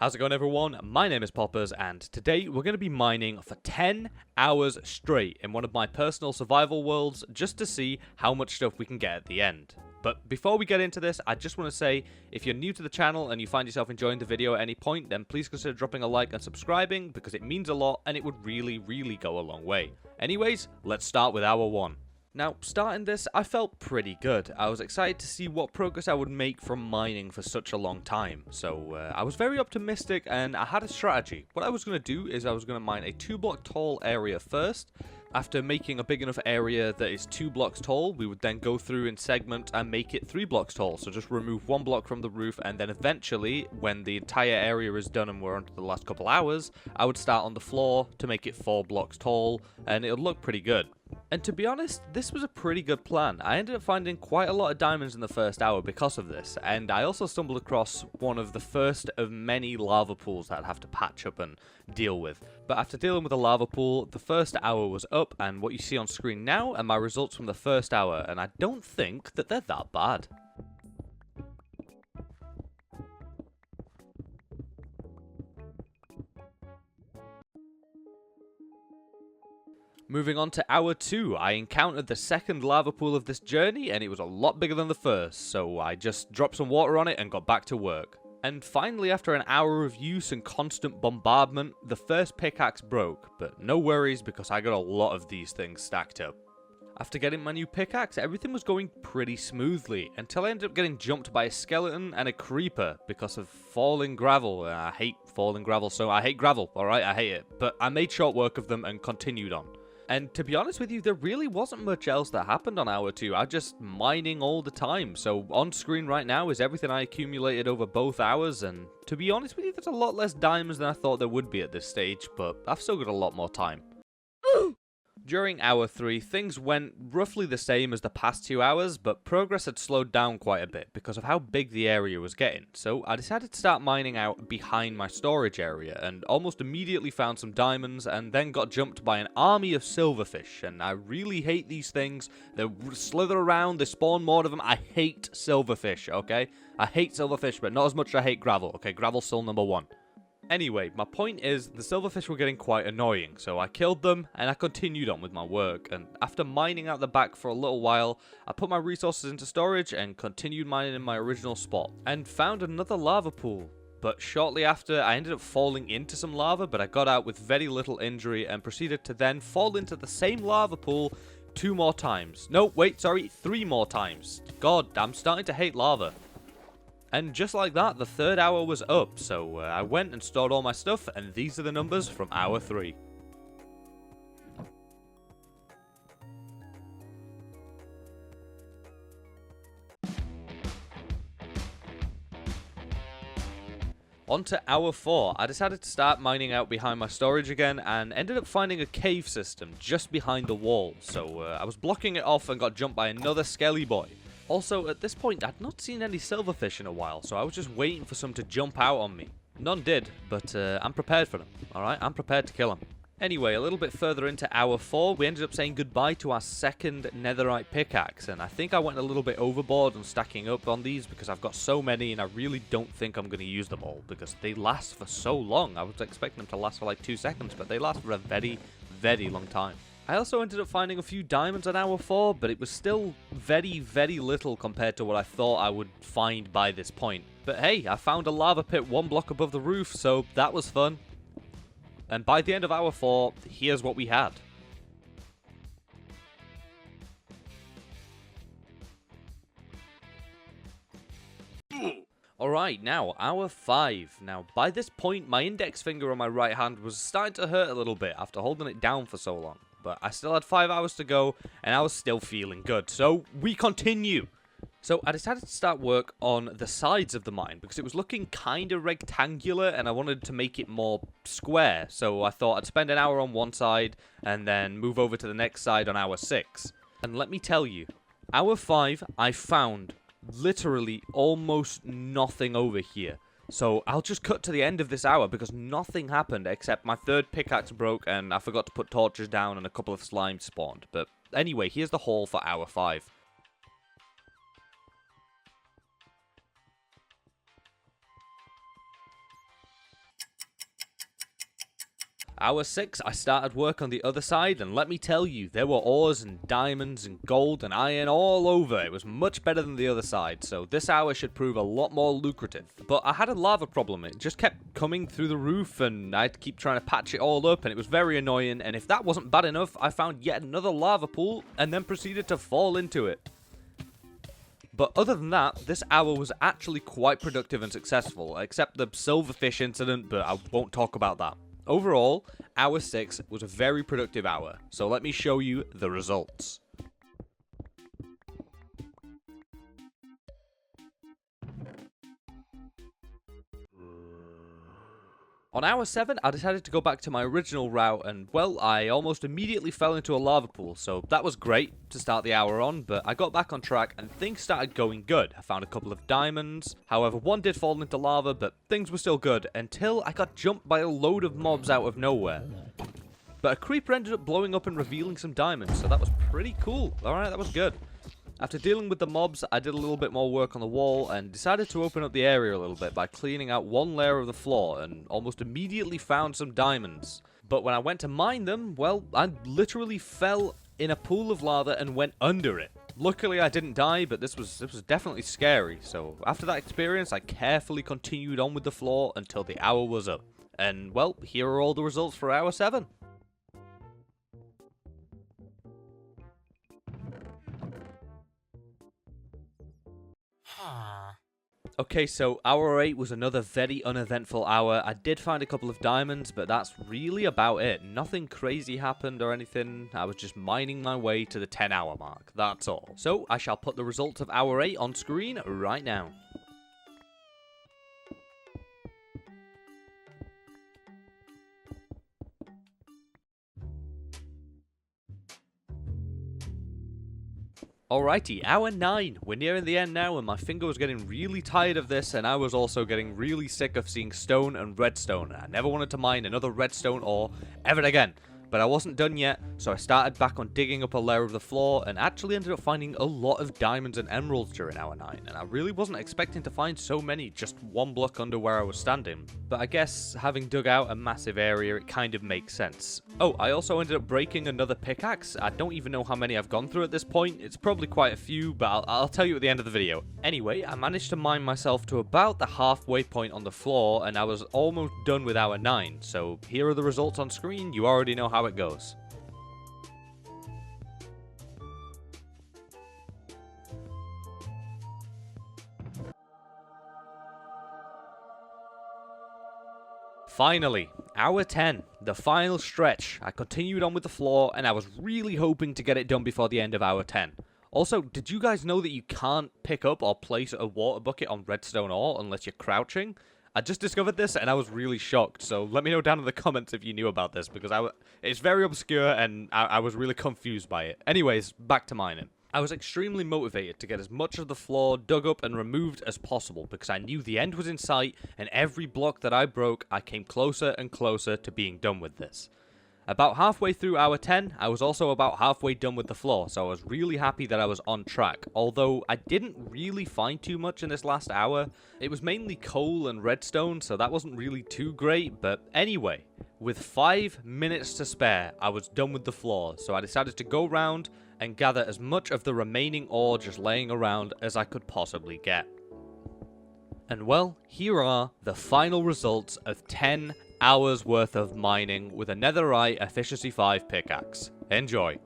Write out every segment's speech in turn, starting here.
How's it going, everyone? My name is Poppers, and today we're going to be mining for 10 hours straight in one of my personal survival worlds just to see how much stuff we can get at the end. But before we get into this, I just want to say, if you're new to the channel and you find yourself enjoying the video at any point, then please consider dropping a like and subscribing because it means a lot and it would really go a long way. Anyways, let's start with hour 1. Now, starting this, I felt pretty good. I was excited to see what progress I would make from mining for such a long time. So, I was very optimistic and I had a strategy. What I was going to do is I was going to mine a 2-block tall area first. After making a big enough area that is 2 blocks tall, we would then go through and segment and make it 3 blocks tall. So just remove 1 block from the roof, and then eventually, when the entire area is done and we're on to the last couple hours, I would start on the floor to make it 4 blocks tall, and it would look pretty good. And to be honest, this was a pretty good plan. I ended up finding quite a lot of diamonds in the first hour because of this, and I also stumbled across one of the first of many lava pools that I'd have to patch up and deal with. But after dealing with a lava pool, the first hour was up, and what you see on screen now are my results from the first hour, and I don't think that they're that bad. Moving on to hour 2, I encountered the second lava pool of this journey, and it was a lot bigger than the first, so I just dropped some water on it and got back to work. And finally, after an hour of use and constant bombardment, the first pickaxe broke, but no worries because I got a lot of these things stacked up. After getting my new pickaxe, everything was going pretty smoothly, until I ended up getting jumped by a skeleton and a creeper because of falling gravel. I hate falling gravel, so I hate gravel, alright, I hate it. But I made short work of them and continued on. And to be honest with you, there really wasn't much else that happened on hour 2. I was just mining all the time. So on screen right now is everything I accumulated over both hours. And to be honest with you, there's a lot less diamonds than I thought there would be at this stage. But I've still got a lot more time. During hour 3, things went roughly the same as the past 2 hours, but progress had slowed down quite a bit because of how big the area was getting. So I decided to start mining out behind my storage area, and almost immediately found some diamonds, and then got jumped by an army of silverfish, and I really hate these things. They slither around, they spawn more of them. I hate silverfish, okay? I hate silverfish, but not as much as I hate gravel, okay? Gravel's still number 1. Anyway, my point is, the silverfish were getting quite annoying, so I killed them, and I continued on with my work, and after mining out the back for a little while, I put my resources into storage and continued mining in my original spot, and found another lava pool. But shortly after, I ended up falling into some lava, but I got out with very little injury, and proceeded to then fall into the same lava pool 2 more times. No, wait, sorry, 3 more times. God, I'm starting to hate lava. And just like that, the third hour was up, so I went and stored all my stuff, and these are the numbers from hour 3. On to hour 4, I decided to start mining out behind my storage again, and ended up finding a cave system just behind the wall, so I was blocking it off and got jumped by another skelly boy. Also, at this point, I'd not seen any silverfish in a while, so I was just waiting for some to jump out on me. None did, but I'm prepared for them, alright? I'm prepared to kill them. Anyway, a little bit further into hour 4, we ended up saying goodbye to our second netherite pickaxe, and I think I went a little bit overboard on stacking up on these because I've got so many and I really don't think I'm going to use them all because they last for so long. I was expecting them to last for like 2 seconds, but they last for a very long time. I also ended up finding a few diamonds on hour 4, but it was still very little compared to what I thought I would find by this point. But hey, I found a lava pit 1 block above the roof, so that was fun. And by the end of hour 4, here's what we had. Alright, now, hour 5. Now, by this point, my index finger on my right hand was starting to hurt a little bit after holding it down for so long. But I still had 5 hours to go, and I was still feeling good. So, we continue! So, I decided to start work on the sides of the mine, because it was looking kind of rectangular, and I wanted to make it more square. So, I thought I'd spend an hour on one side, and then move over to the next side on hour 6. And let me tell you, hour 5, I found literally almost nothing over here. So I'll just cut to the end of this hour because nothing happened except my third pickaxe broke and I forgot to put torches down and a couple of slimes spawned. But anyway, here's the haul for hour 5. Hour 6, I started work on the other side, and let me tell you, there were ores and diamonds and gold and iron all over. It was much better than the other side, so this hour should prove a lot more lucrative. But I had a lava problem. It just kept coming through the roof, and I had to keep trying to patch it all up, and it was very annoying. And if that wasn't bad enough, I found yet another lava pool, and then proceeded to fall into it. But other than that, this hour was actually quite productive and successful, except the silverfish incident, but I won't talk about that. Overall, hour 6 was a very productive hour, so let me show you the results. On hour 7, I decided to go back to my original route, and well, I almost immediately fell into a lava pool, so that was great to start the hour on, but I got back on track and things started going good. I found a couple of diamonds, however one did fall into lava, but things were still good until I got jumped by a load of mobs out of nowhere. But a creeper ended up blowing up and revealing some diamonds, so that was pretty cool. Alright, that was good. After dealing with the mobs, I did a little bit more work on the wall and decided to open up the area a little bit by cleaning out one layer of the floor and almost immediately found some diamonds. But when I went to mine them, well, I literally fell in a pool of lava and went under it. Luckily I didn't die, but this was definitely scary. So after that experience, I carefully continued on with the floor until the hour was up. And well, here are all the results for hour 7. Okay, so hour 8 was another very uneventful hour. I did find a couple of diamonds, but that's really about it. Nothing crazy happened or anything. I was just mining my way to the 10-hour mark. That's all. So I shall put the results of hour 8 on screen right now. Alrighty, hour 9. We're nearing the end now, and my finger was getting really tired of this, and I was also getting really sick of seeing stone and redstone. I never wanted to mine another redstone ore ever again. But I wasn't done yet, so I started back on digging up a layer of the floor and actually ended up finding a lot of diamonds and emeralds during hour 9, and I really wasn't expecting to find so many just one block under where I was standing. But I guess having dug out a massive area, it kind of makes sense. Oh, I also ended up breaking another pickaxe. I don't even know how many I've gone through at this point. It's probably quite a few, but I'll tell you at the end of the video. Anyway, I managed to mine myself to about the halfway point on the floor, and I was almost done with hour 9. So here are the results on screen. You already know how it goes. Finally, hour 10, the final stretch. I continued on with the floor, and I was really hoping to get it done before the end of hour 10. Also, did you guys know that you can't pick up or place a water bucket on redstone ore unless you're crouching? I just discovered this, and I was really shocked, so let me know down in the comments if you knew about this, because it's very obscure, and I was really confused by it. Anyways, back to mining. I was extremely motivated to get as much of the floor dug up and removed as possible, because I knew the end was in sight, and every block that I broke, I came closer and closer to being done with this. About halfway through hour 10, I was also about halfway done with the floor, so I was really happy that I was on track. Although, I didn't really find too much in this last hour. It was mainly coal and redstone, so that wasn't really too great, but anyway, with 5 minutes to spare, I was done with the floor, so I decided to go round and gather as much of the remaining ore just laying around as I could possibly get. And well, here are the final results of 10 hours worth of mining with a Netherite Efficiency 5 pickaxe. Enjoy.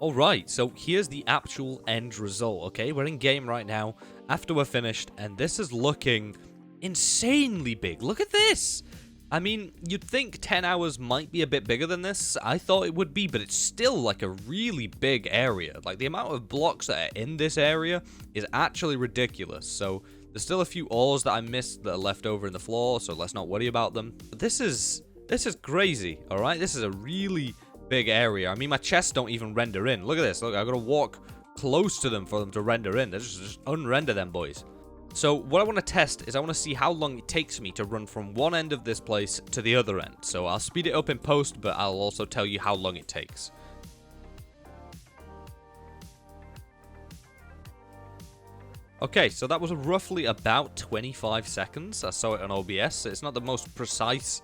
Alright, so here's the actual end result, okay? We're in game right now, after we're finished, and this is looking insanely big. Look at this! I mean, you'd think 10 hours might be a bit bigger than this. I thought it would be, but it's still like a really big area. Like, the amount of blocks that are in this area is actually ridiculous. So, there's still a few ores that I missed that are left over in the floor, so let's not worry about them. But this is crazy, alright? This is a really big area. I mean, my chests don't even render in. Look at this. Look, I've got to walk close to them for them to render in. They just unrender them, boys. So what I want to test is I want to see how long it takes me to run from one end of this place to the other end. So I'll speed it up in post, but I'll also tell you how long it takes. Okay, so that was roughly about 25 seconds. I saw it on OBS. It's not the most precise,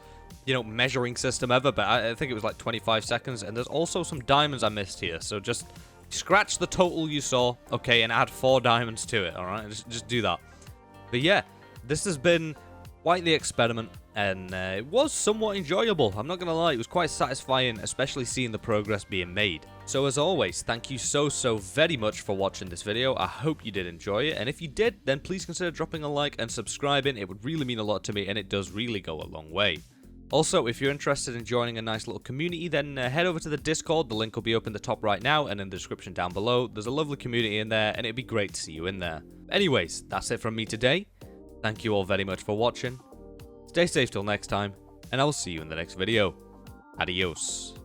measuring system ever, but I think it was like 25 seconds. And there's also some diamonds I missed here, so just scratch the total you saw, okay, and add 4 diamonds to it, alright? Just do that. But yeah, this has been quite the experiment, and it was somewhat enjoyable. I'm not going to lie, it was quite satisfying, especially seeing the progress being made. So as always, thank you so very much for watching this video. I hope you did enjoy it, and if you did, then please consider dropping a like and subscribing. It would really mean a lot to me, and it does really go a long way. Also, if you're interested in joining a nice little community, then head over to the Discord. The link will be up in the top right now and in the description down below. There's a lovely community in there, and it'd be great to see you in there. Anyways, that's it from me today. Thank you all very much for watching. Stay safe till next time, and I will see you in the next video. Adios.